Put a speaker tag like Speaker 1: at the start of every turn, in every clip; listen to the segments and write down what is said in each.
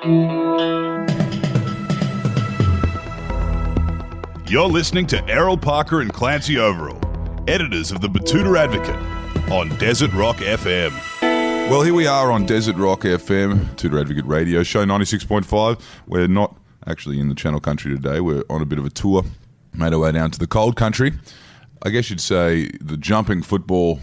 Speaker 1: You're listening to Errol Parker and Clancy Overall, editors of the Batuta Advocate, on Desert Rock FM.
Speaker 2: Well, here we are on Desert Rock FM, Tutor Advocate Radio, show 96.5. We're not actually in the Channel Country today. We're on a bit of a tour, made our way down to the cold country. I guess you'd say the jumping football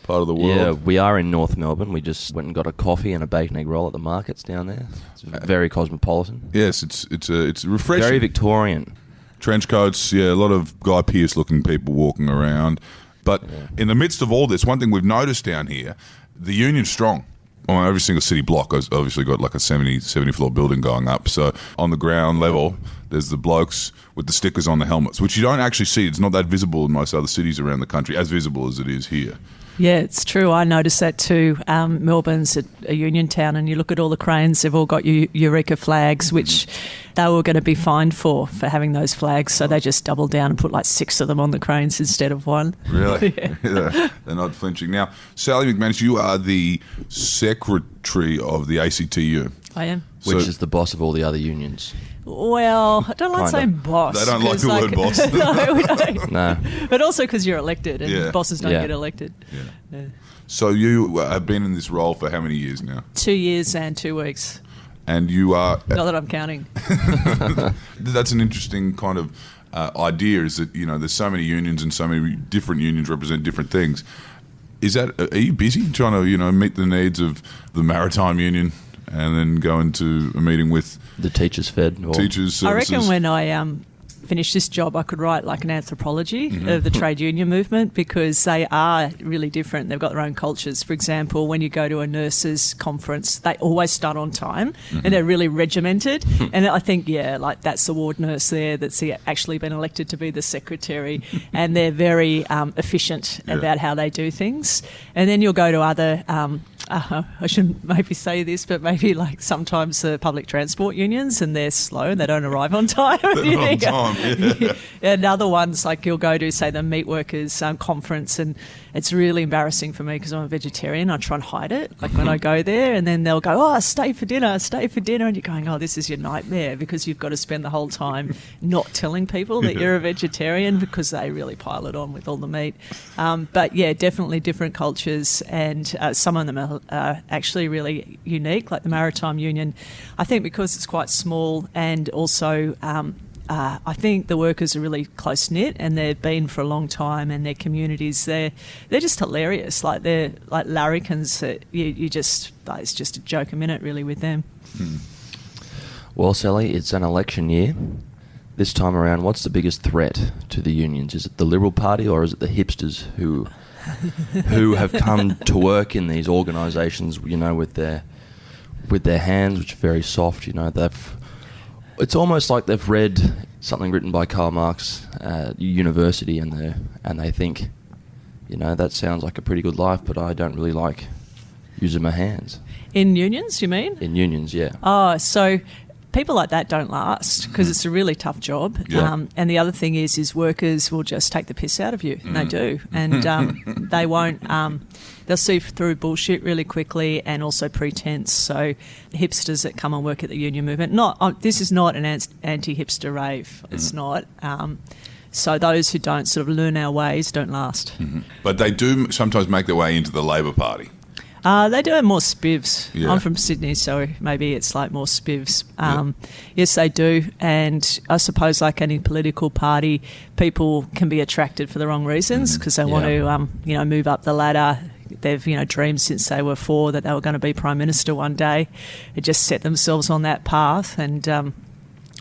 Speaker 2: part of the world.
Speaker 3: Yeah, we are in North Melbourne. We just went and got a coffee and a bacon egg roll at the markets down there. It's very cosmopolitan.
Speaker 2: Yes, it's refreshing.
Speaker 3: Very Victorian.
Speaker 2: Trench coats, yeah, a lot of Guy Pearce-looking people walking around. But in the midst of all this, one thing we've noticed down here, the union's strong. On every single city block has obviously got like a 70-floor building going up. So on the ground level, there's the blokes with the stickers on the helmets, which you don't actually see. It's not that visible in most other cities around the country, as visible as it is here.
Speaker 4: Yeah, it's true. I noticed that too. Melbourne's a union town, and you look at all the cranes, they've all got Eureka flags, which they were going to be fined for having those flags. So they just doubled down and put like 6 of them on the cranes instead of 1.
Speaker 2: Really? Yeah. They're not flinching. Now, Sally McManus, you are the secretary of the ACTU.
Speaker 4: I am.
Speaker 3: Which is the boss of all the other unions.
Speaker 4: Well, I don't like saying boss.
Speaker 2: They don't like the word boss.
Speaker 4: No, we don't.
Speaker 3: No.
Speaker 4: But also because you're elected, and bosses don't get elected.
Speaker 2: Yeah. So you have been in this role for how many years now?
Speaker 4: 2 years and 2 weeks.
Speaker 2: And you are...
Speaker 4: Not that I'm counting.
Speaker 2: That's an interesting kind of idea, is that, you know, there's so many unions and so many different unions represent different things. Are you busy trying to, you know, meet the needs of the Maritime Union and then go into a meeting with...
Speaker 3: The teachers' fed.
Speaker 2: Teachers' services?
Speaker 4: I reckon when I finish this job, I could write like an anthropology of the trade union movement, because they are really different. They've got their own cultures. For example, when you go to a nurses' conference, they always start on time and they're really regimented. And I think, like that's the ward nurse there that's actually been elected to be the secretary, and they're very efficient about how they do things. And then you'll go to other... I shouldn't maybe say this, but maybe like sometimes the public transport unions, and they're slow and they don't arrive on time. And other ones, like you'll go to, say, the meat workers conference, and it's really embarrassing for me because I'm a vegetarian. I try and hide it, like when I go there, and then they'll go, stay for dinner, and you're going, this is your nightmare, because you've got to spend the whole time not telling people that you're a vegetarian, because they really pile it on with all the meat. But yeah, definitely different cultures, and some of them are actually really unique, like the Maritime Union. I think because it's quite small, and also I think the workers are really close-knit, and they've been for a long time, and their communities, they're just hilarious. Like, they're like larrikins that you just, it's just a joke a minute really with them.
Speaker 3: Well, Sally, it's an election year. This time around, what's the biggest threat to the unions? Is it the Liberal Party, or is it the hipsters who have come to work in these organisations, you know, with their hands, which are very soft, you know, it's almost like they've read something written by Karl Marx at university, and they think, you know, that sounds like a pretty good life, but I don't really like using my hands.
Speaker 4: In unions, you mean? In
Speaker 3: unions, yeah.
Speaker 4: Oh, so people like that don't last, because it's a really tough job.
Speaker 2: Yeah.
Speaker 4: And the other thing is workers will just take the piss out of you. And they do. And they won't... they'll see through bullshit really quickly, and also pretense. So the hipsters that come and work at the union movement... this is not an anti-hipster rave. It's not. So those who don't sort of learn our ways don't last.
Speaker 2: But they do sometimes make their way into the Labor Party.
Speaker 4: They do have more spivs.
Speaker 2: Yeah.
Speaker 4: I'm from Sydney, so maybe it's like more spivs. Yes, they do. And I suppose like any political party, people can be attracted for the wrong reasons, because they want to, move up the ladder. They've, dreamed since they were 4 that they were going to be Prime Minister one day. They just set themselves on that path and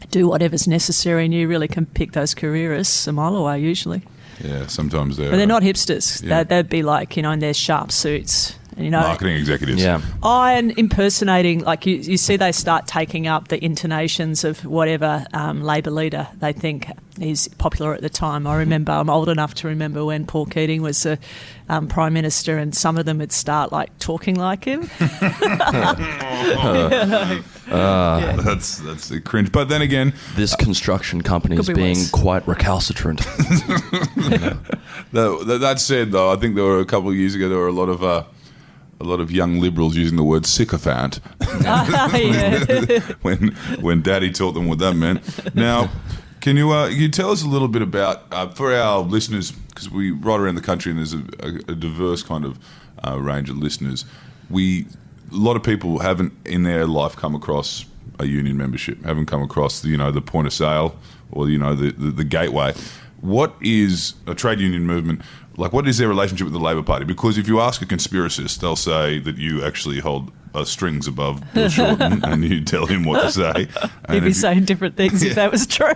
Speaker 4: do whatever's necessary, and you really can pick those careerists a mile away usually.
Speaker 2: Yeah, sometimes they're...
Speaker 4: But they're not hipsters. Yeah. They'd be like, in their sharp suits. And,
Speaker 2: marketing executives.
Speaker 3: Yeah.
Speaker 4: And impersonating, like you see they start taking up the intonations of whatever Labor leader they think is popular at the time. I remember, I'm old enough to remember when Paul Keating was the Prime Minister, and some of them would start like talking like him.
Speaker 2: That's a cringe. But then again...
Speaker 3: This construction company is being quite recalcitrant.
Speaker 2: That said, though, I think there were a couple of years ago, there were a lot of young Liberals using the word sycophant.
Speaker 4: Yeah.
Speaker 2: when Daddy taught them what that meant. Now, can you tell us a little bit about, for our listeners, because we right around the country and there's a diverse kind of range of listeners, a lot of people haven't in their life come across a union membership, haven't come across the point of sale or the gateway. What is a trade union movement? Like, what is their relationship with the Labor Party? Because if you ask a conspiracist, they'll say that you actually hold strings above Bill Shorten and you tell him what to say.
Speaker 4: He'd be saying different things if that was true.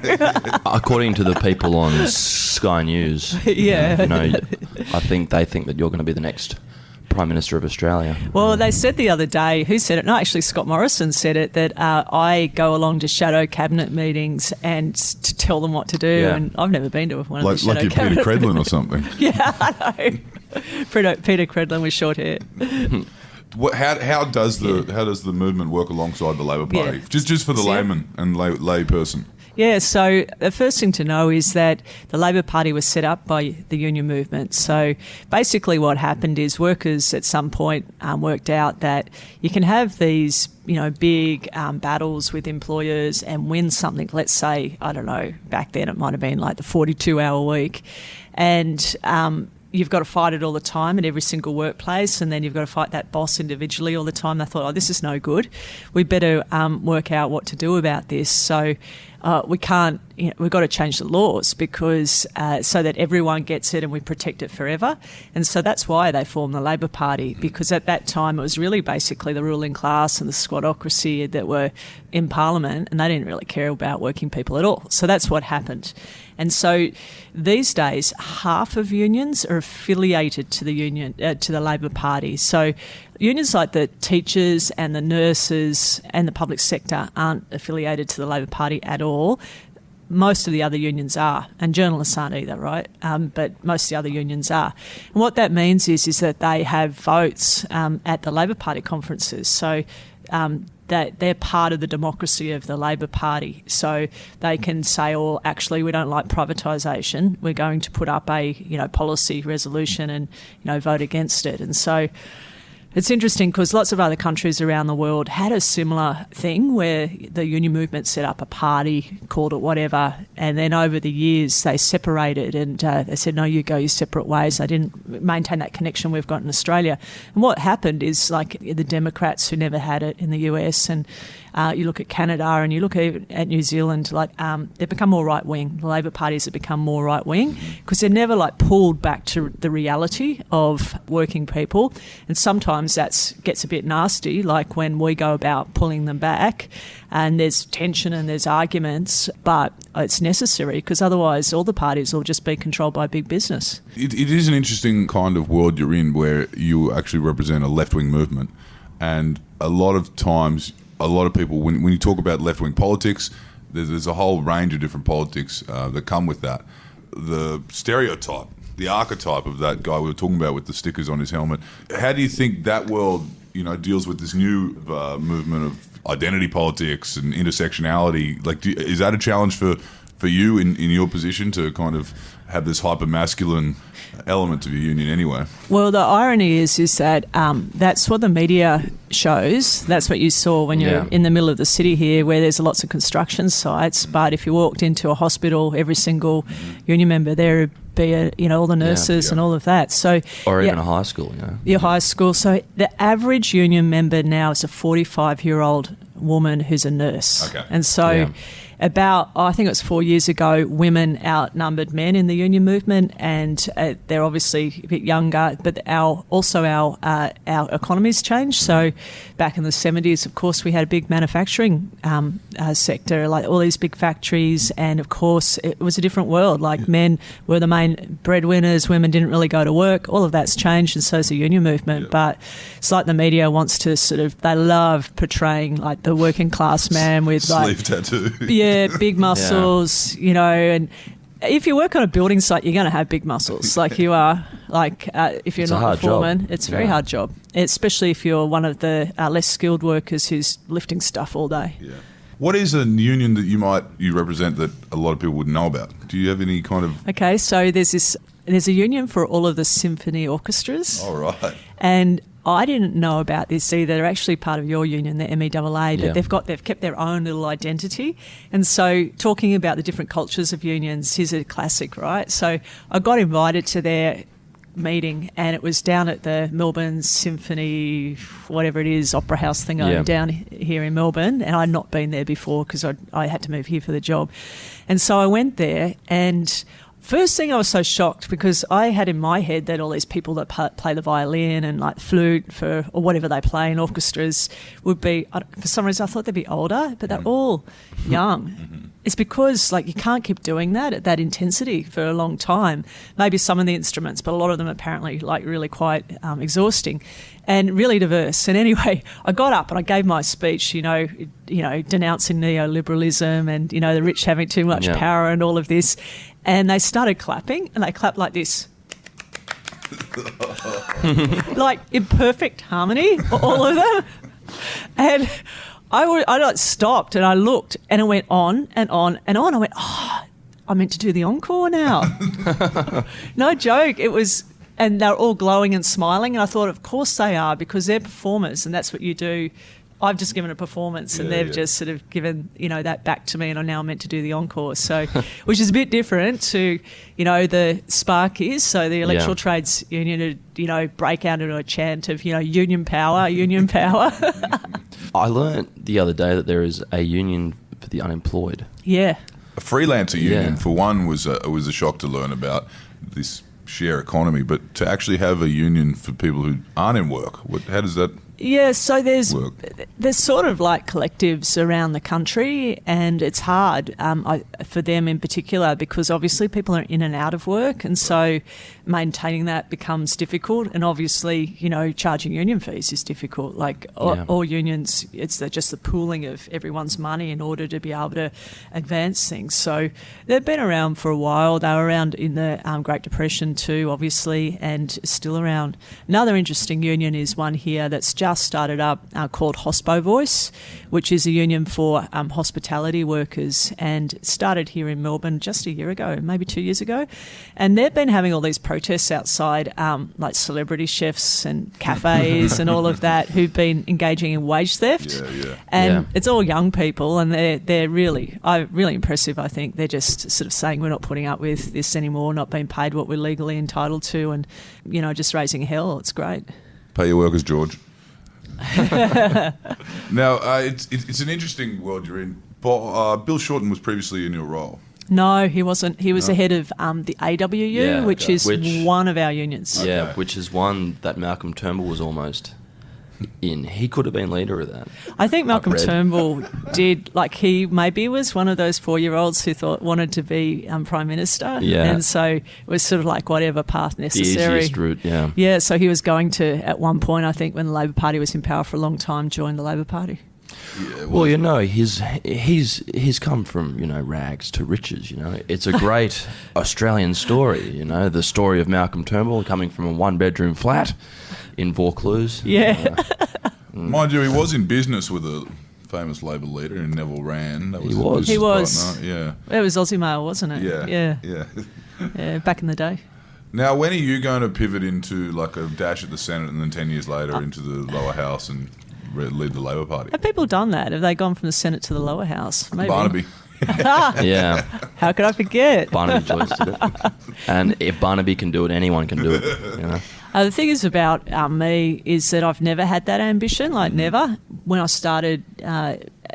Speaker 3: According to the people on Sky News,
Speaker 4: Yeah.
Speaker 3: I think they think that you're going to be the next Prime Minister of Australia.
Speaker 4: Well, they said the other day, who said it? No, actually Scott Morrison said it, that I go along to shadow cabinet meetings and to tell them what to do,
Speaker 3: Yeah.
Speaker 4: and I've never been to one of the
Speaker 2: like
Speaker 4: shadow
Speaker 2: you're Peter
Speaker 4: cabinet
Speaker 2: Credlin or
Speaker 4: meetings.
Speaker 2: something.
Speaker 4: Yeah, I know. Peter Credlin with short hair.
Speaker 2: How does the movement work alongside the Labor Party?
Speaker 4: Yeah.
Speaker 2: Just for the
Speaker 4: So-
Speaker 2: layman and lay person.
Speaker 4: Yeah, so the first thing to know is that the Labor Party was set up by the union movement. So basically what happened is workers at some point worked out that you can have these, big battles with employers and win something. Let's say, I don't know, back then it might have been like the 42-hour week. And you've got to fight it all the time at every single workplace, and then you've got to fight that boss individually all the time. They thought, this is no good. We better work out what to do about this. So we can't, we've got to change the laws because so that everyone gets it and we protect it forever. And so that's why they formed the Labor Party, because at that time it was really basically the ruling class and the squattocracy that were in Parliament, and they didn't really care about working people at all. So that's what happened. And so these days, half of unions are affiliated to the Labor Party. So unions like the teachers and the nurses and the public sector aren't affiliated to the Labor Party at all. Most of the other unions are, and journalists aren't either, right? But most of the other unions are. And what that means is that they have votes at the Labor Party conferences. So that they're part of the democracy of the Labor Party. So they can say, actually, we don't like privatisation. We're going to put up a policy resolution and vote against it. And so it's interesting because lots of other countries around the world had a similar thing where the union movement set up a party, called it whatever, and then over the years they separated and they said, no, you go your separate ways. They didn't maintain that connection we've got in Australia. And what happened is like the Democrats who never had it in the US, and you look at Canada and you look at New Zealand, they've become more right-wing. The Labor parties have become more right-wing because they're never pulled back to the reality of working people. And sometimes that gets a bit nasty, like when we go about pulling them back and there's tension and there's arguments, but it's necessary because otherwise all the parties will just be controlled by big business.
Speaker 2: It is an interesting kind of world you're in where you actually represent a left-wing movement, and a lot of times, a lot of people, when you talk about left-wing politics, there's a whole range of different politics that come with that. The stereotype, the archetype of that guy we were talking about with the stickers on his helmet, how do you think that world deals with this new movement of identity politics and intersectionality? Is that a challenge for you in your position to kind of have this hyper-masculine element to your union anyway?
Speaker 4: Well, the irony is that that's what the media shows. That's what you saw when you're in the middle of the city here, where there's lots of construction sites. But if you walked into a hospital, every single union member there would be all the nurses and all of that. So,
Speaker 3: or even a high school,
Speaker 4: Your high school. So the average union member now is a 45-year-old woman who's a nurse.
Speaker 2: Okay.
Speaker 4: And so about, I think it was 4 years ago, women outnumbered men in the union movement, and they're obviously a bit younger, but our economy's changed. So back in the 70s, of course, we had a big manufacturing sector, like all these big factories, and of course it was a different world. Men were the main breadwinners, women didn't really go to work. All of that's changed, and so is the union movement. But it's like the media wants to they love portraying the working class man with
Speaker 2: sleeve tattoo.
Speaker 4: Yeah, big muscles, and if you work on a building site, you're going to have big muscles, like you are. If you're not a foreman, it's a very hard job, especially if you're one of the less skilled workers who's lifting stuff all day.
Speaker 2: Yeah. What is a union that you represent that a lot of people wouldn't know about? Do you have any kind of...
Speaker 4: Okay, so there's a union for all of the symphony orchestras.
Speaker 2: All right.
Speaker 4: And I didn't know about this either. They're actually part of your union, the MEAA, but they've kept their own little identity. And so talking about the different cultures of unions is a classic, right? So I got invited to their meeting, and it was down at the Melbourne Symphony, whatever it is, Opera House thing down here in Melbourne, and I'd not been there before because I had to move here for the job. And so I went there, and first thing I was so shocked because I had in my head that all these people that play the violin and like flute or whatever they play in orchestras would be, for some reason I thought they'd be older, but they're all young. It's because like you can't keep doing that at that intensity for a long time. Maybe some of the instruments, but a lot of them apparently like really quite exhausting and really diverse. And anyway, I got up and I gave my speech, denouncing neoliberalism and, the rich having too much power and all of this. And they started clapping, and they clapped like this. Like in perfect harmony, all of them. And I stopped and I looked, and it went on and on and on. I went, I meant to do the encore now. No joke. It was, and they're all glowing and smiling. And I thought, of course they are, because they're performers and that's what you do. I've just given a performance and they've just sort of given, that back to me, and I'm now meant to do the encore. So, which is a bit different to, the Spark is. So the Electoral Trades Union, break out into a chant of, union power, union power.
Speaker 3: I learnt the other day that there is a union for the unemployed.
Speaker 4: Yeah.
Speaker 2: A freelancer union, for one, was a shock to learn about this share economy, but to actually have a union for people who aren't in work, how does that
Speaker 4: Yeah, so there's
Speaker 2: work?
Speaker 4: There's sort of like collectives around the country, and it's hard for them in particular because obviously people are in and out of work, and so maintaining that becomes difficult. And obviously, charging union fees is difficult. Like all unions, it's just the pooling of everyone's money in order to be able to advance things. So they've been around for a while. They were around in the Great Depression too, obviously, and still around. Another interesting union is one here that's just started up called Hospo Voice, which is a union for hospitality workers, and started here in Melbourne just a year ago, maybe 2 years ago. And they've been having all these protests outside, like celebrity chefs and cafes and all of that, who've been engaging in wage theft. And it's all young people, and they're really impressive, I think. They're just sort of saying we're not putting up with this anymore, not being paid what we're legally entitled to, and, just raising hell. It's great.
Speaker 2: Pay your workers, George. Now, it's an interesting world you're in. Bill Shorten was previously in your role.
Speaker 4: No, he wasn't. He was the head of the AWU, which is one of our unions.
Speaker 3: Yeah, which is one that Malcolm Turnbull was almost in. He could have been leader of that.
Speaker 4: I think Malcolm Turnbull did, he maybe was one of those 4-year-olds who wanted to be Prime Minister. Yeah. And so it was sort of like whatever path necessary.
Speaker 3: The easiest route, yeah.
Speaker 4: Yeah, so he was going to, at one point, I think when the Labor Party was in power for a long time, join the Labor Party.
Speaker 3: Yeah, well, he's come from, rags to riches, It's a great Australian story, the story of Malcolm Turnbull coming from a one-bedroom flat in Vaucluse.
Speaker 4: Yeah.
Speaker 2: Mind you, he was in business with a famous Labor leader in Neville Wran.
Speaker 4: He was.
Speaker 2: Partner. Yeah.
Speaker 4: It was Aussie Mail, wasn't it?
Speaker 2: Yeah.
Speaker 4: Yeah, back in the day.
Speaker 2: Now, when are you going to pivot into like a dash at the Senate and then 10 years later into the lower house and lead the Labor Party?
Speaker 4: Have people done that? Have they gone from the Senate to the lower house? Maybe.
Speaker 2: Barnaby.
Speaker 3: Yeah.
Speaker 4: How could I forget?
Speaker 3: Barnaby Joyce did it. And if Barnaby can do it, anyone can do it,
Speaker 4: The thing is about me is that I've never had that ambition, never. When I started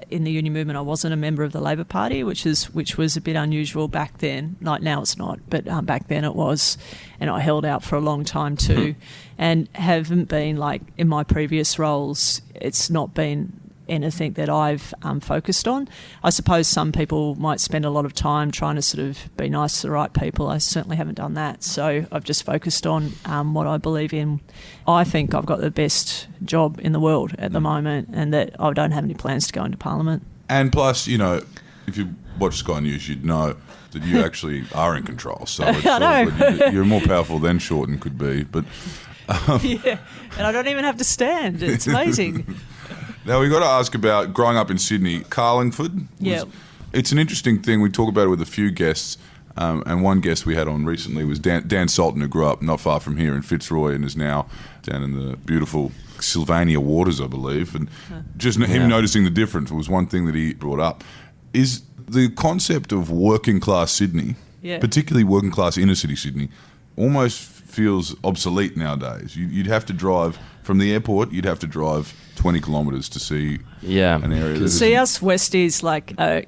Speaker 4: in the union movement, I wasn't a member of the Labor Party, which was a bit unusual back then. Like now it's not, but back then it was. And I held out for a long time too. And haven't been, in my previous roles, it's not been anything that I've focused on. I suppose some people might spend a lot of time trying to sort of be nice to the right people. I certainly haven't done that. So I've just focused on what I believe in. I think I've got the best job in the world at the moment, and that I don't have any plans to go into Parliament.
Speaker 2: And plus, if you watch Sky News, you'd know that you actually are in control. So it's
Speaker 4: I know.
Speaker 2: You're more powerful than Shorten could be. But
Speaker 4: yeah, and I don't even have to stand. It's amazing.
Speaker 2: Now, we've got to ask about growing up in Sydney, Carlingford.
Speaker 4: Yeah.
Speaker 2: It's an interesting thing. We talk about it with a few guests. And one guest we had on recently was Dan Salton, who grew up not far from here in Fitzroy and is now down in the beautiful Sylvania waters, I believe. And just him noticing the difference was one thing that he brought up. Is the concept of working class Sydney, particularly working class inner city Sydney, almost feels obsolete nowadays. You'd have to drive from the airport, you'd have to drive 20 kilometres to see an area.
Speaker 4: See, us Westies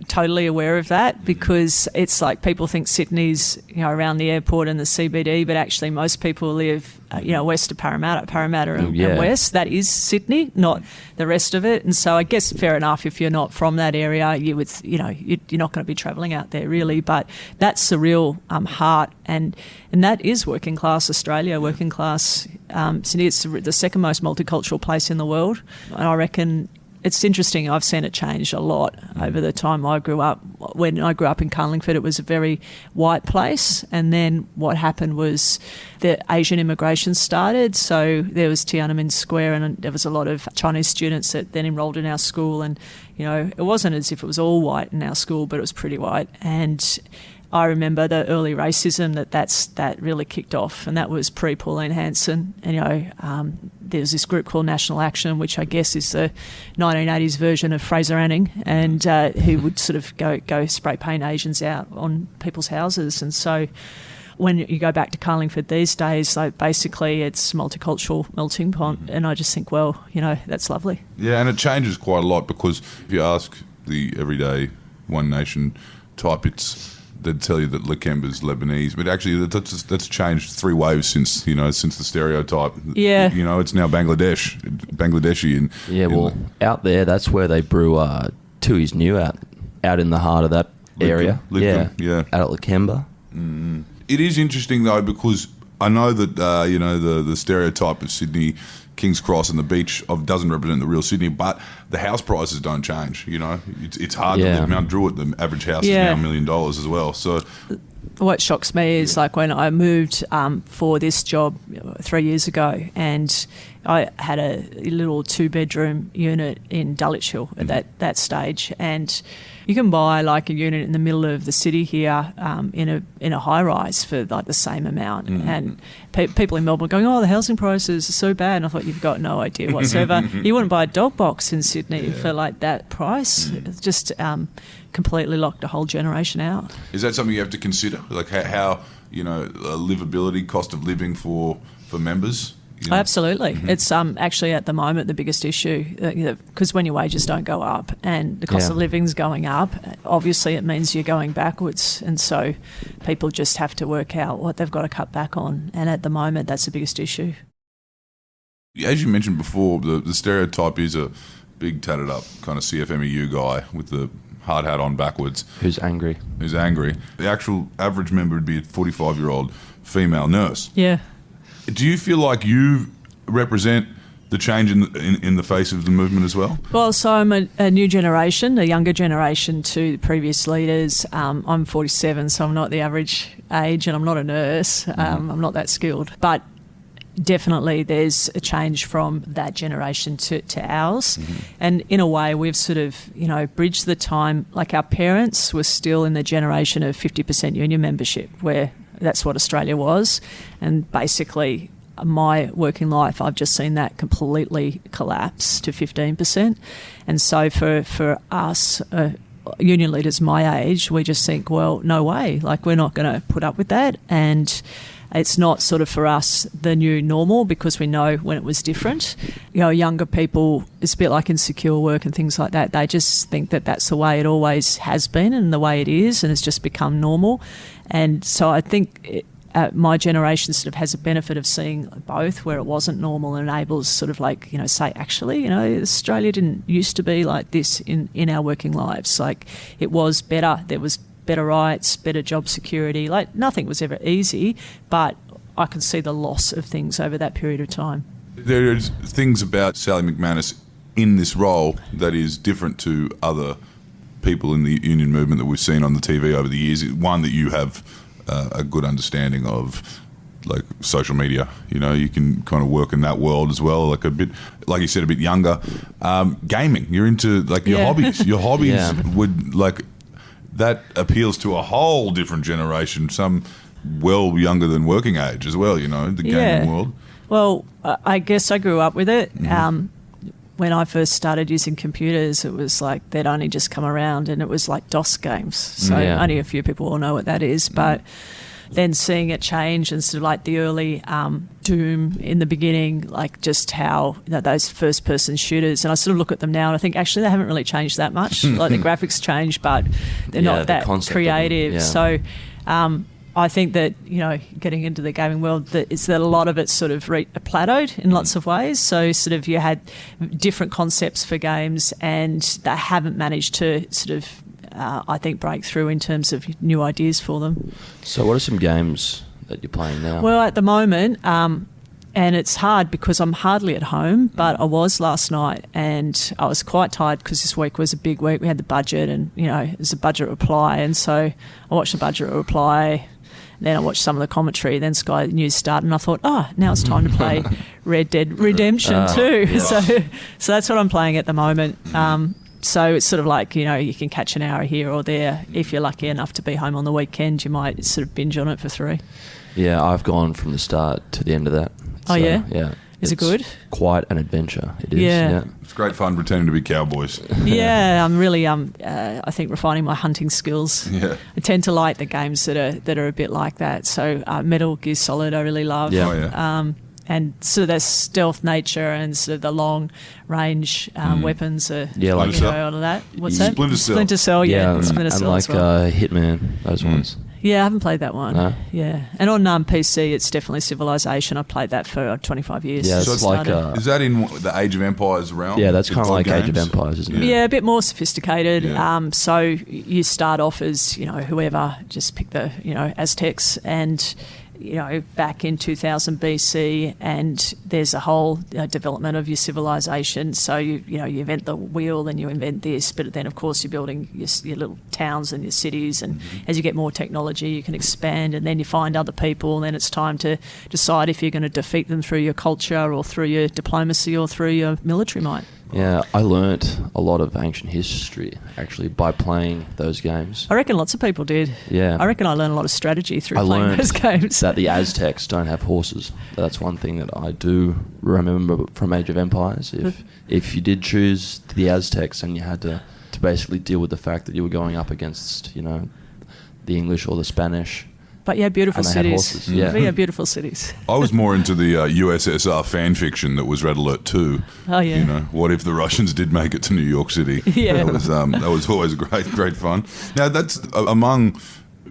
Speaker 4: totally aware of that, because it's like people think Sydney's around the airport and the CBD, but actually most people live west of Parramatta and west. That is Sydney, not the rest of it. And so I guess fair enough if you're not from that area, you're not going to be travelling out there really. But that's the real heart, and that is working class Australia, working class Sydney. It's the second most multicultural place in the world, and I reckon. It's interesting. I've seen it change a lot over the time I grew up. When I grew up in Carlingford, it was a very white place. And then what happened was the Asian immigration started. So there was Tiananmen Square, and there was a lot of Chinese students that then enrolled in our school. And, it wasn't as if it was all white in our school, but it was pretty white. And I remember the early racism that really kicked off, and that was pre-Pauline Hanson. And, there was this group called National Action, which I guess is the 1980s version of Fraser Anning, and who would sort of go spray paint Asians out on people's houses. And so when you go back to Carlingford these days, basically it's multicultural melting pot, and I just think, that's lovely. Yeah,
Speaker 2: and it changes quite a lot, because if you ask the everyday One Nation type, they'd tell you that Lakemba's Lebanese, but actually that's changed 3 waves since the stereotype.
Speaker 4: Yeah,
Speaker 2: it's now Bangladeshi.
Speaker 3: Out there, that's where they brew Tui's New out in the heart of that area.
Speaker 2: Lidcombe,
Speaker 3: out at Lakemba.
Speaker 2: Mm. It is interesting though, because I know that the stereotype of Sydney, King's Cross and the beach doesn't represent the real Sydney, but the house prices don't change. It's hard to live. Mount Druitt, the average house is now $1 million as well. So
Speaker 4: what shocks me is when I moved for this job 3 years ago, and I had a little 2-bedroom unit in Dulwich Hill at that stage, and you can buy a unit in the middle of the city here in a high rise for the same amount. And people in Melbourne going, the housing prices are so bad. And I thought, you've got no idea whatsoever. You wouldn't buy a dog box in Sydney for that price. It's just completely locked a whole generation out.
Speaker 2: Is that something you have to consider? How livability, cost of living for members?
Speaker 4: Absolutely. It's actually at the moment the biggest issue, because when your wages don't go up and the cost of living's going up, obviously it means you're going backwards, and so people just have to work out what they've got to cut back on, and at the moment that's the biggest issue.
Speaker 2: As you mentioned before, the stereotype is a big tatted up kind of CFMEU guy with the hard hat on backwards.
Speaker 3: Who's angry.
Speaker 2: The actual average member would be a 45-year-old female nurse.
Speaker 4: Yeah.
Speaker 2: Do you feel like you represent the change in the face of the movement as well?
Speaker 4: Well, so I'm a new generation, a younger generation to the previous leaders. I'm 47, so I'm not the average age, and I'm not a nurse. I'm not that skilled. But definitely there's a change from that generation to ours. And in a way we've sort of, bridged the time. Our parents were still in the generation of 50% union membership, where that's what Australia was. And basically my working life, I've just seen that completely collapse to 15%. And so for us, union leaders my age, we just think, well, no way, we're not going to put up with that. And it's not sort of for us the new normal, because we know when it was different. Younger people, it's a bit like insecure work and things like that. They just think that that's the way it always has been and the way it is, and it's just become normal. And so I think my generation sort of has a benefit of seeing both, where it wasn't normal, and enables sort of say, actually, Australia didn't used to be like this in our working lives. It was better. There was better rights, better job security. Nothing was ever easy, but I can see the loss of things over that period of time.
Speaker 2: There's things about Sally McManus in this role that is different to other people in the union movement that we've seen on the TV over the years. One, that you have a good understanding of social media. You can kind of work in that world as well, a bit, like you said, a bit younger. Gaming, you're into your hobbies. Your hobbies would that appeals to a whole different generation, some well younger than working age as well, the gaming world.
Speaker 4: Well, I guess I grew up with it. When I first started using computers, it was like they'd only just come around and it was like DOS games. So only a few people will know what that is. But then seeing it change and sort of like the early Doom in the beginning, like just how those first-person shooters, and I sort of look at them now and I think actually they haven't really changed that much. Like the graphics changed, but they're not that creative. So I think that, getting into the gaming world, that a lot of it's sort of plateaued in lots of ways. So sort of you had different concepts for games and they haven't managed to sort of, I think, break through in terms of new ideas for them.
Speaker 3: So what are some games that you're playing now?
Speaker 4: Well, at the moment, and it's hard because I'm hardly at home, but I was last night and I was quite tired because this week was a big week. We had the budget and, it was a budget reply. And so I watched the budget reply. Then I watched some of the commentary. Then Sky News started, and I thought, now it's time to play Red Dead Redemption 2.
Speaker 2: Yes.
Speaker 4: So that's what I'm playing at the moment. So it's sort of like, you can catch an hour here or there. If you're lucky enough to be home on the weekend, you might sort of binge on it for 3.
Speaker 3: Yeah, I've gone from the start to the end of that.
Speaker 4: Oh, yeah?
Speaker 3: Yeah.
Speaker 4: Is it good?
Speaker 3: Quite an adventure. It is.
Speaker 4: Yeah.
Speaker 2: It's great fun pretending to be cowboys.
Speaker 4: Yeah, I'm really, I think, refining my hunting skills.
Speaker 2: Yeah.
Speaker 4: I tend to like the games that are a bit like that. So Metal Gear Solid I really love.
Speaker 3: Yeah.
Speaker 2: Oh, yeah.
Speaker 4: And sort of the stealth nature and sort of the long range weapons are,
Speaker 3: like
Speaker 4: all of that. What's that?
Speaker 2: Splinter Cell.
Speaker 4: Splinter Cell, yeah.
Speaker 3: and
Speaker 4: Splinter Cell
Speaker 3: like
Speaker 4: as well.
Speaker 3: Hitman, those ones.
Speaker 4: Yeah, I haven't played that one.
Speaker 3: No?
Speaker 4: Yeah. And on PC, it's definitely Civilization. I played that for 25 years.
Speaker 3: Yeah,
Speaker 2: So
Speaker 3: it's like...
Speaker 2: is that in the Age of Empires realm?
Speaker 3: yeah, that's kind of like
Speaker 2: games?
Speaker 3: Age of Empires, isn't it?
Speaker 4: Yeah, a bit more sophisticated.
Speaker 2: Yeah.
Speaker 4: So you start off as, whoever, just pick the, Aztecs and... back in 2000 BC, and there's a whole development of your civilization. So you invent the wheel, and you invent this, but then of course you're building your little towns and your cities, and as you get more technology, you can expand, and then you find other people, and then it's time to decide if you're going to defeat them through your culture or through your diplomacy or through your military might.
Speaker 3: Yeah, I learnt a lot of ancient history, actually, by playing those games.
Speaker 4: I reckon lots of people did.
Speaker 3: Yeah.
Speaker 4: I reckon I learned a lot of strategy through
Speaker 3: I
Speaker 4: playing
Speaker 3: learned
Speaker 4: those games.
Speaker 3: that the Aztecs don't have horses. That's one thing that I do remember from Age of Empires. If you did choose the Aztecs and you had to basically deal with the fact that you were going up against, the English or the Spanish...
Speaker 4: But yeah, beautiful
Speaker 3: And they had
Speaker 4: cities.
Speaker 3: horses, yeah.
Speaker 4: Yeah, beautiful cities.
Speaker 2: I was more into the USSR fan fiction that was Red Alert 2.
Speaker 4: Oh, yeah.
Speaker 2: What if the Russians did make it to New York City?
Speaker 4: Yeah.
Speaker 2: That was always great fun. Now, that's among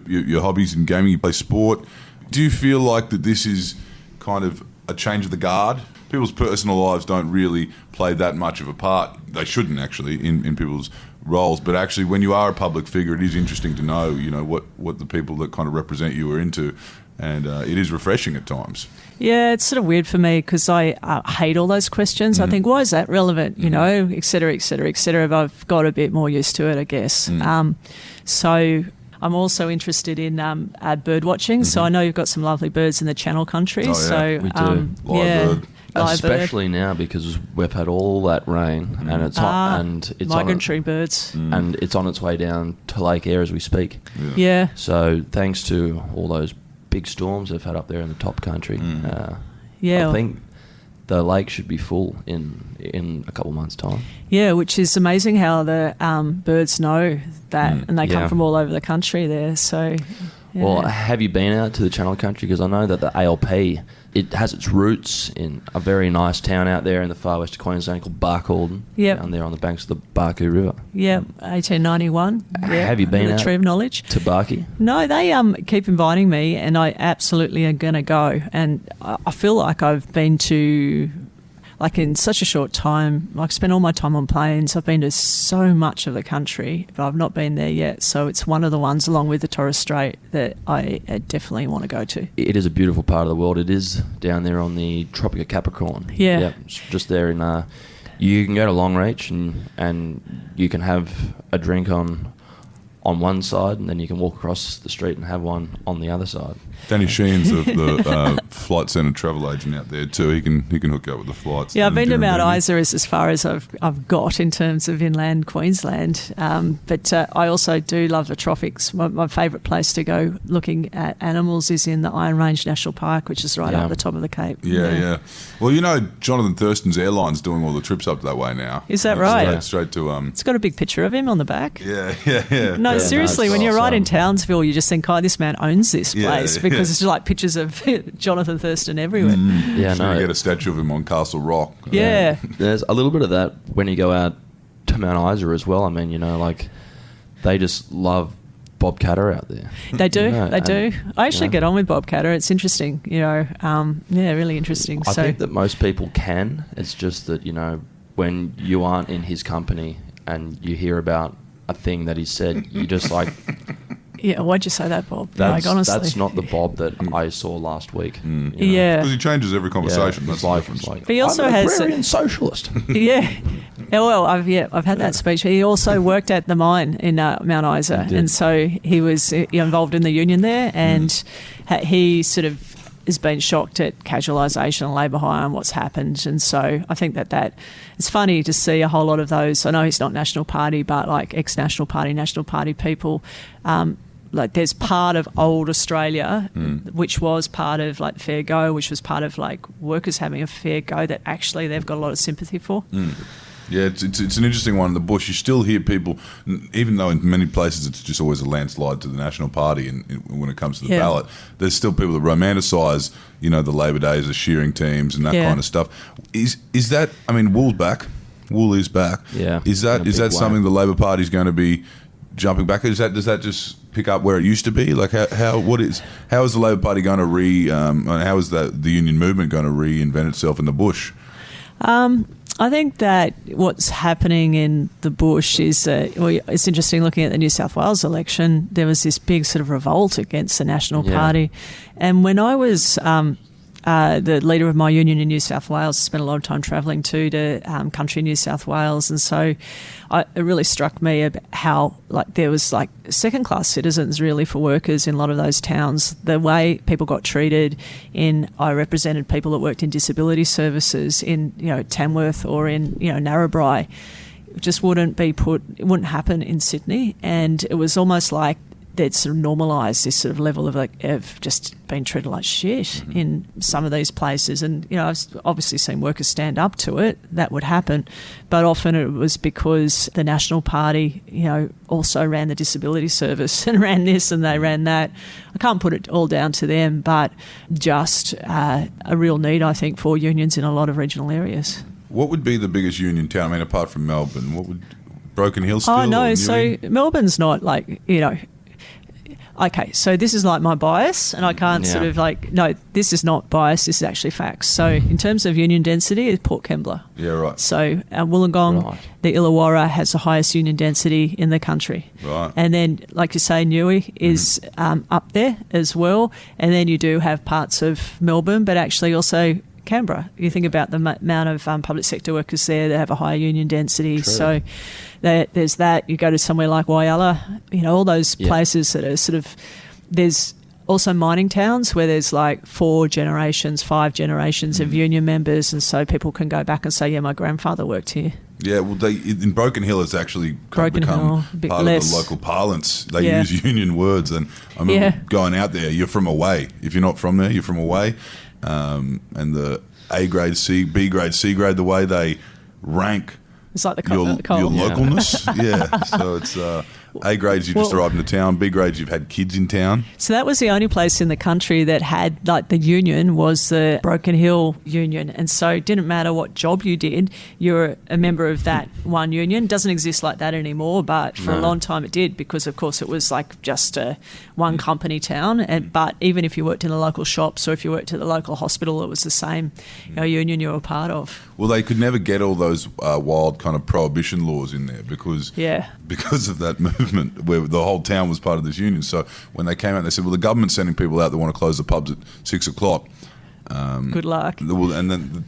Speaker 2: your hobbies in gaming. You play sport. Do you feel like that this is kind of a change of the guard? People's personal lives don't really play that much of a part. They shouldn't, actually, in people's roles, but actually when you are a public figure, it is interesting to know what the people that kind of represent you are into, and it is refreshing at times.
Speaker 4: Yeah, it's sort of weird for me because I hate all those questions. I think, why is that relevant, et cetera, et cetera, et cetera. But I've got a bit more used to it, I guess. So I'm also interested in bird watching. So I know you've got some lovely birds in the Channel Country.
Speaker 2: Oh, yeah.
Speaker 4: So
Speaker 3: We do.
Speaker 2: Live bird.
Speaker 3: Especially now because we've had all that rain and it's hot and it's
Speaker 4: migratory birds.
Speaker 3: and it's on its way down to Lake Eyre as we speak.
Speaker 4: Yeah.
Speaker 3: So thanks to all those big storms they've had up there in the top country,
Speaker 4: Yeah.
Speaker 3: I think the lake should be full in a couple of months' time.
Speaker 4: Yeah, which is amazing how the birds know that, and they come
Speaker 3: Yeah.
Speaker 4: from all over the country there. So, yeah.
Speaker 3: Well, have you been out to the Channel Country? Because I know that the ALP, it has its roots in a very nice town out there in the far west of Queensland called Barcaldine.
Speaker 4: Yep.
Speaker 3: Down there on the banks of the Barcoo River.
Speaker 4: Yeah, 1891. Yeah,
Speaker 3: Have you been
Speaker 4: the
Speaker 3: out
Speaker 4: Tree of Knowledge?
Speaker 3: to Barkey?
Speaker 4: No, they keep inviting me, and I absolutely am going to go. And I feel like I've been to, like in such a short time, like spent all my time on planes. I've been to so much of the country, but I've not been there yet. So it's one of the ones, along with the Torres Strait, that I definitely want to go to.
Speaker 3: It is a beautiful part of the world. It is down there on the Tropic of Capricorn.
Speaker 4: Yeah.
Speaker 3: It's just there in... you can go to Longreach and you can have a drink on on one side, and then you can walk across the street and have one on the other side.
Speaker 2: Danny Sheen's the flight centre travel agent out there too. He can hook you up with the flights.
Speaker 4: Yeah, I've been to Mount
Speaker 2: Danny.
Speaker 4: Isa as far as I've got in terms of inland Queensland. But I also do love the tropics. My favourite place to go looking at animals is in the Iron Range National Park, which is right up the top of the Cape.
Speaker 2: Yeah. Well, Jonathan Thurston's airline's doing all the trips up that way now.
Speaker 4: Is that right?
Speaker 2: Straight to
Speaker 4: It's got a big picture of him on the back.
Speaker 2: Yeah.
Speaker 4: No, seriously,
Speaker 3: it's
Speaker 4: when you're right in
Speaker 3: awesome.
Speaker 4: Townsville, you just think, oh, this man owns this
Speaker 2: Yeah,
Speaker 4: place because it's like pictures of Jonathan Thurston everywhere.
Speaker 3: Yeah,
Speaker 2: Sure,
Speaker 3: no.
Speaker 2: you get a statue of him on Castle Rock.
Speaker 4: Yeah.
Speaker 3: There's a little bit of that when you go out to Mount Isa as well. I mean, they just love Bob Catter out there.
Speaker 4: They do. They
Speaker 3: and,
Speaker 4: do. I actually get on with Bob Catter. It's interesting, really interesting.
Speaker 3: I think that most people can. It's just that, when you aren't in his company and you hear about a thing that he said, you just like...
Speaker 4: Yeah, why'd you say that, Bob?
Speaker 3: Honestly.
Speaker 4: Honestly.
Speaker 3: That's not the Bob that I saw last week.
Speaker 4: Yeah.
Speaker 2: Because he changes every conversation.
Speaker 3: Yeah,
Speaker 2: That's
Speaker 3: it's
Speaker 2: the
Speaker 3: like,
Speaker 2: difference.
Speaker 3: it's like,
Speaker 4: But he also
Speaker 3: I'm an
Speaker 4: has-
Speaker 3: agrarian socialist.
Speaker 4: Yeah. Well, I've had that speech. He also worked at the mine in Mount Isa,
Speaker 3: He did.
Speaker 4: and so he was involved in the union there, and he sort of has been shocked at casualisation and labour hire and what's happened, and so I think that it's funny to see a whole lot of those. I know he's not National Party, but like ex-National Party, National Party people. Like there's part of old Australia, which was part of like fair go, which was part of like workers having a fair go that actually they've got a lot of sympathy for.
Speaker 2: Yeah, it's an interesting one in the bush. You still hear people, even though in many places it's just always a landslide to the National Party, and when it comes to the ballot, there's still people that romanticise, the Labor Days, the shearing teams, and that kind of stuff. Is that? I mean, Wool's back. Wool is back.
Speaker 3: Yeah,
Speaker 2: Is
Speaker 3: in a big
Speaker 2: that
Speaker 3: way.
Speaker 2: something the Labor Party's going to be jumping back? Does that just pick up where it used to be? Like how is the Labor Party going to how is the union movement going to reinvent itself in the bush?
Speaker 4: I think that what's happening in the bush is it's interesting looking at the New South Wales election. There was this big sort of revolt against the National Party. And when I was the leader of my union in New South Wales, I spent a lot of time travelling to country New South Wales, and so it really struck me about how there was second-class citizens really for workers in a lot of those towns. The way people got treated I represented people that worked in disability services in Tamworth or in Narrabri. It just wouldn't happen in Sydney, and it was almost like they'd sort of normalised this sort of level of just being treated like shit in some of these places. And, I've obviously seen workers stand up to it. That would happen. But often it was because the National Party, also ran the disability service and ran this and they ran that. I can't put it all down to them, but just a real need, I think, for unions in a lot of regional areas.
Speaker 2: What would be the biggest union town? I mean, apart from Melbourne, what would Broken Hill still?
Speaker 4: Oh, no.
Speaker 2: or
Speaker 4: So
Speaker 2: Newey?
Speaker 4: Melbourne's not okay, so this is like my bias, and I can't sort of no, this is not bias, this is actually facts. So in terms of union density, it's Port Kembla.
Speaker 2: Yeah, right.
Speaker 4: So Wollongong,
Speaker 3: Right.
Speaker 4: the Illawarra has the highest union density in the country.
Speaker 2: Right.
Speaker 4: And then, like you say, Newey is up there as well. And then you do have parts of Melbourne, but actually also Canberra. You think about the amount of public sector workers there that have a higher union density.
Speaker 3: True.
Speaker 4: So there's that. You go to somewhere like Whyalla, all those places that are sort of, there's also mining towns where there's 4 generations, 5 generations of union members, and so people can go back and say, yeah, my grandfather worked here.
Speaker 2: Yeah, well, in Broken Hill, it's actually
Speaker 4: Broken
Speaker 2: become
Speaker 4: Hill, a bit
Speaker 2: part
Speaker 4: less.
Speaker 2: of the local parlance. They
Speaker 4: Yeah.
Speaker 2: use union words, and I remember going out there. You're from away. If you're not from there, you're from away. And the A grade, B grade, C grade, the way they rank
Speaker 4: It's like the
Speaker 2: your
Speaker 4: column.
Speaker 2: localness. Yeah, so it's A grades you just arrived into town. B grades you've had kids in town.
Speaker 4: So that was the only place in the country that had the union was the Broken Hill Union, and so it didn't matter what job you did, you're a member of that one union. Doesn't exist like that anymore, but for a long time it did, because of course it was just a one company town. But even if you worked in the local shops or if you worked at the local hospital, it was the same union you were a part of.
Speaker 2: Well, they could never get all those wild kind of prohibition laws in there because of that movement where the whole town was part of this union. So when they came out, they said, well, the government's sending people out that want to close the pubs at 6 o'clock.
Speaker 4: Good luck.
Speaker 2: And then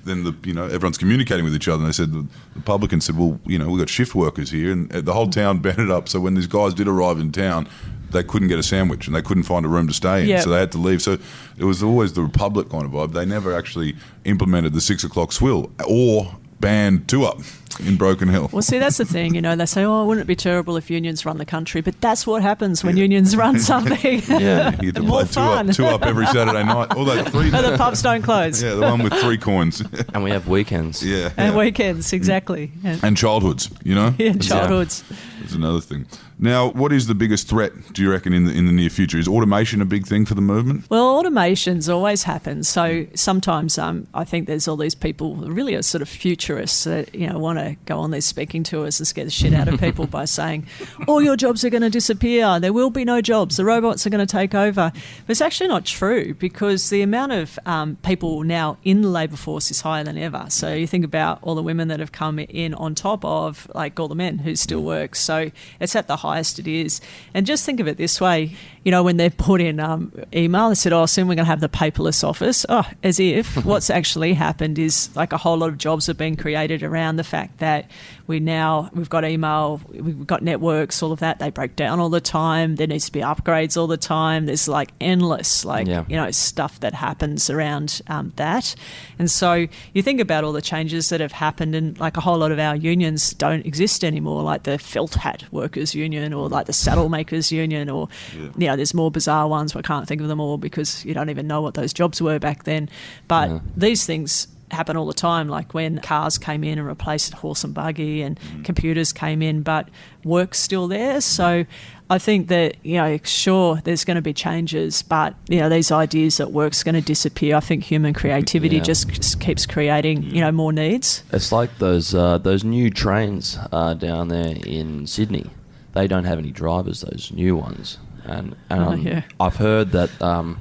Speaker 2: everyone's communicating with each other. And they said the publicans said, well, we've got shift workers here, and the whole town banded up. So when these guys did arrive in town, they couldn't get a sandwich and they couldn't find a room to stay in, so they had to leave. So it was always the Republic kind of vibe. They never actually implemented the 6 o'clock swill or banned 2 up in Broken Hill.
Speaker 4: Well, see, that's the thing. They say, wouldn't it be terrible if unions run the country? But that's what happens when unions run something.
Speaker 3: Yeah.
Speaker 2: You get to play two up every Saturday night. Although 3
Speaker 4: But the pubs don't close.
Speaker 2: Yeah, the one with 3 coins.
Speaker 3: And we have weekends.
Speaker 2: Yeah.
Speaker 4: And weekends, exactly.
Speaker 2: And childhoods,
Speaker 4: Yeah, childhoods.
Speaker 2: That's another thing. Now, what is the biggest threat, do you reckon, in the near future? Is automation a big thing for the movement?
Speaker 4: Well, automation's always happened. So sometimes I think there's all these people who really are sort of futurists that, want to go on these speaking tours and scare the shit out of people by saying, all your jobs are going to disappear. There will be no jobs. The robots are going to take over. But it's actually not true, because the amount of people now in the labour force is higher than ever. So you think about all the women that have come in on top of all the men who still work. So it's at the highest it is. And just think of it this way, when they put in email, they said, soon we're going to have the paperless office. As if what's actually happened is a whole lot of jobs have been created around the fact that we've got email, we've got networks, all of that. They break down all the time. There needs to be upgrades all the time. There's endless stuff that happens around that. And so you think about all the changes that have happened, and a whole lot of our unions don't exist anymore, like the felt hat workers union or the saddle makers union, or there's more bizarre ones. I can't think of them all because you don't even know what those jobs were back then. But these things happen all the time, like when cars came in and replaced horse and buggy, and computers came in, but work's still there. So I think that, sure, there's going to be changes, but, these ideas that work's going to disappear. I think human creativity just keeps creating, more needs.
Speaker 3: It's like those new trains down there in Sydney. They don't have any drivers, those new ones. And I've heard that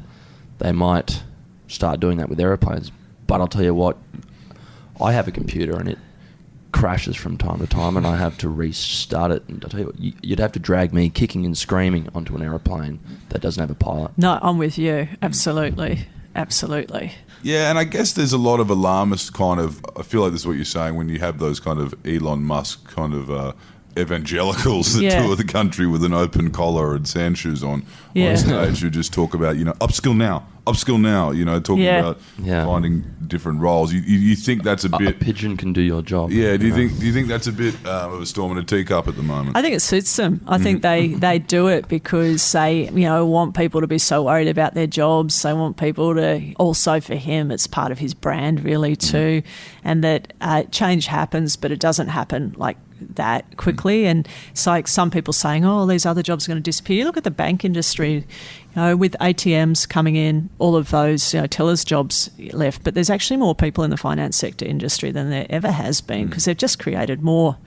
Speaker 3: they might start doing that with aeroplanes. But I'll tell you what, I have a computer and it crashes from time to time, and I have to restart it. And I'll tell you what, you'd have to drag me kicking and screaming onto an aeroplane that doesn't have a pilot.
Speaker 4: No, I'm with you. Absolutely. Absolutely.
Speaker 2: Yeah, and I guess there's a lot of alarmist I feel like this is what you're saying when you have those kind of Elon Musk kind of evangelicals that tour the country with an open collar and sand shoes on stage, who just talk about, upskill now, talking about finding different roles. You think that's a bit...
Speaker 3: A pigeon can do your job.
Speaker 2: Yeah, do you think that's a bit of a storm in a teacup at the moment?
Speaker 4: I think it suits them. I think they do it because they, want people to be so worried about their jobs. They want people to... Also, for him, it's part of his brand, really, too. And that change happens, but it doesn't happen that quickly. And it's like some people saying, these other jobs are going to disappear. Look at the bank industry, with ATMs coming in, all of those tellers jobs left, but there's actually more people in the finance sector industry than there ever has been, because they've just created more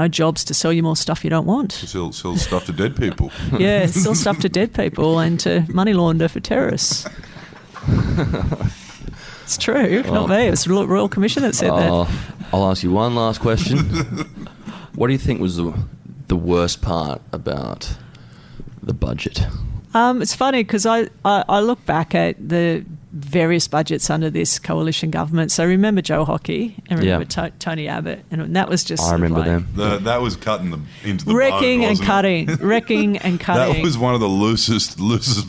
Speaker 4: jobs to sell you more stuff you don't want.
Speaker 2: To sell stuff to dead people.
Speaker 4: Yeah, sell stuff to dead people and to money launder for terrorists. It's true, not me. It was the Royal Commission that said that.
Speaker 3: I'll ask you one last question. What do you think was the worst part about the budget?
Speaker 4: It's funny because I look back at the various budgets under this coalition government. So remember Joe Hockey and remember Tony Abbott, and that was just...
Speaker 3: I remember them.
Speaker 2: That was cutting into the
Speaker 4: wrecking
Speaker 2: bone,
Speaker 4: and cutting, wrecking and cutting.
Speaker 2: That was one of the loosest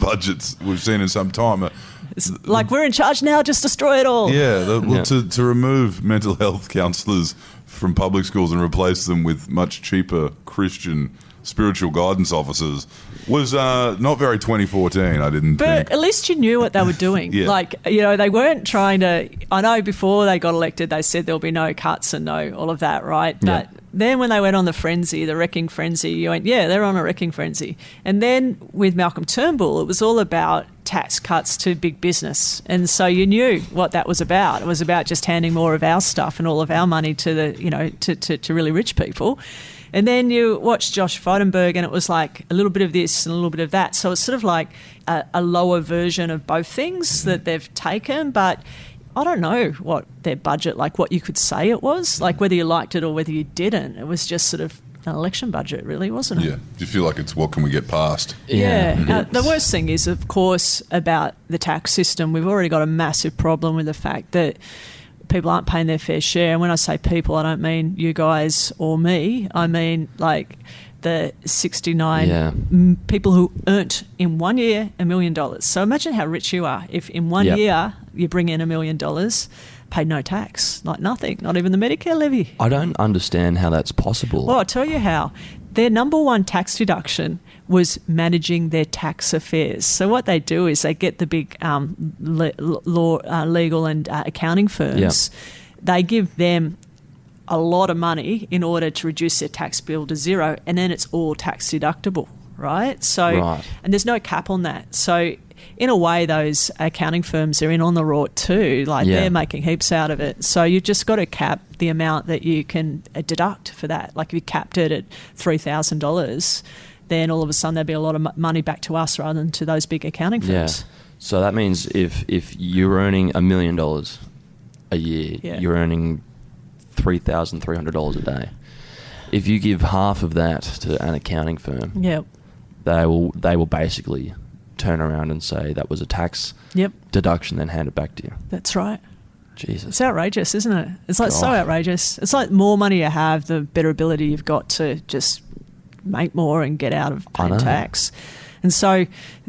Speaker 2: budgets we've seen in some time.
Speaker 4: It's like, we're in charge now, just destroy it all.
Speaker 2: Yeah, to remove mental health counsellors from public schools and replace them with much cheaper Christian spiritual guidance officers was not very 2014, I didn't think.
Speaker 4: But at least you knew what they were doing. They weren't trying to... I know before they got elected, they said there'll be no cuts and no all of that, right? But then when they went on the frenzy, the wrecking frenzy, you went, they're on a wrecking frenzy. And then with Malcolm Turnbull, it was all about tax cuts to big business. And so you knew what that was about. It was about just handing more of our stuff and all of our money to the, to really rich people. And then you watch Josh Frydenberg, and it was like a little bit of this and a little bit of that. So it's sort of like a lower version of both things that they've taken. But I don't know what their budget, what you could say it was, whether you liked it or whether you didn't. It was just sort of an election budget, really, wasn't it?
Speaker 2: Yeah. Do you feel like it's what can we get past?
Speaker 4: Yeah. The worst thing is, of course, about the tax system. We've already got a massive problem with the fact that people aren't paying their fair share. And when I say people, I don't mean you guys or me. I mean, like, the 69 people who earned in 1 year $1 million. So imagine how rich you are if in 1 year you bring in $1 million, paid no tax, like nothing, not even the Medicare levy.
Speaker 3: I don't understand how that's possible.
Speaker 4: Well, I'll tell you how. Their number one tax deduction was managing their tax affairs. So what they do is they get the big legal and accounting firms. They give them a lot of money in order to reduce their tax bill to zero, and then it's all tax deductible, right? So, and there's no cap on that. So in a way, those accounting firms are in on the rort too. Like they're making heaps out of it. So you've just got to cap the amount that you can deduct for that. Like if you capped it at $3,000, then all of a sudden there'd be a lot of money back to us rather than to those big accounting firms.
Speaker 3: So that means if you're earning $1 million a year, you're earning $3,300 a day. If you give half of that to an accounting firm, they will basically turn around and say that was a tax deduction, then hand it back to you.
Speaker 4: That's right.
Speaker 3: Jesus.
Speaker 4: It's outrageous, isn't it? It's like so outrageous. It's like more money you have, the better ability you've got to just make more and get out of paying tax. And so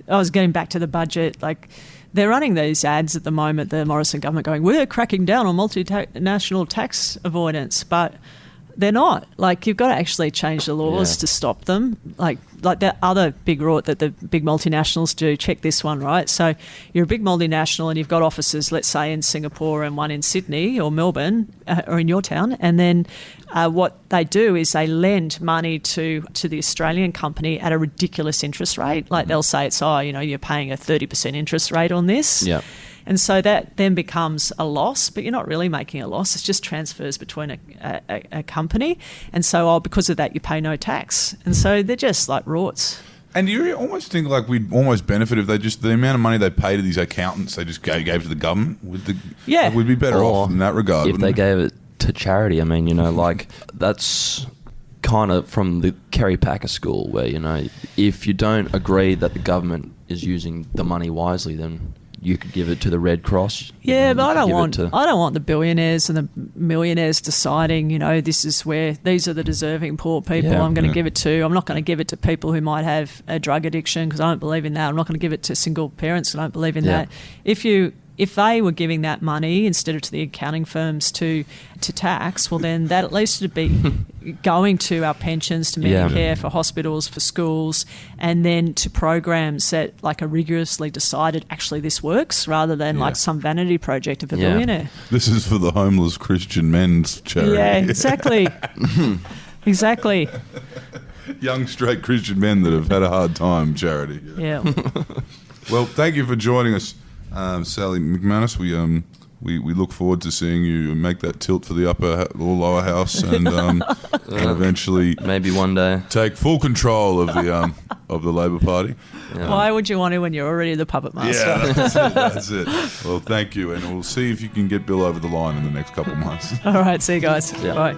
Speaker 4: I was getting back to the budget, like they're running these ads at the moment, the Morrison government, going, we're cracking down on multinational tax avoidance, but they're not. Like, you've got to actually change the laws to stop them. Like that other big rort that the big multinationals do. Check this one, right? So you're a big multinational and you've got offices, let's say, in Singapore and one in Sydney or Melbourne or in your town. And then what they do is they lend money to the Australian company at a ridiculous interest rate. Like they'll say it's, you're paying a 30% interest rate on this.
Speaker 3: Yeah.
Speaker 4: And so that then becomes a loss, but you're not really making a loss. It's just transfers between a company. And so, because of that, you pay no tax. And so they're just like rorts.
Speaker 2: And you almost think like we'd almost benefit if they just, the amount of money they pay to these accountants, they just gave to the government. Like we'd be better off in that regard.
Speaker 3: If they gave it to charity, I mean, like that's kind of from the Kerry Packer school where, if you don't agree that the government is using the money wisely, then you could give it to the Red Cross.
Speaker 4: Yeah, but I don't want the billionaires and the millionaires deciding, these are the deserving poor people I'm going to give it to. I'm not going to give it to people who might have a drug addiction because I don't believe in that. I'm not going to give it to single parents. I don't believe in that. If they were giving that money instead of to the accounting firms to tax, well, then that at least would be going to our pensions, to Medicare, for hospitals, for schools, and then to programs that like are rigorously decided actually this works rather than like some vanity project of a billionaire.
Speaker 2: This is for the homeless Christian men's charity.
Speaker 4: Yeah, exactly. Exactly.
Speaker 2: Young straight Christian men that have had a hard time charity.
Speaker 4: Yeah.
Speaker 2: Well, thank you for joining us, Sally McManus. We look forward to seeing you make that tilt for the upper or lower house, and eventually
Speaker 3: maybe one day
Speaker 2: take full control of the Labor Party.
Speaker 3: Yeah.
Speaker 4: Why would you want to when you're already the puppet master?
Speaker 2: Yeah, that's it. Well, thank you, and we'll see if you can get Bill over the line in the next couple of months.
Speaker 4: All right, see you guys.
Speaker 3: Yeah.
Speaker 4: Bye.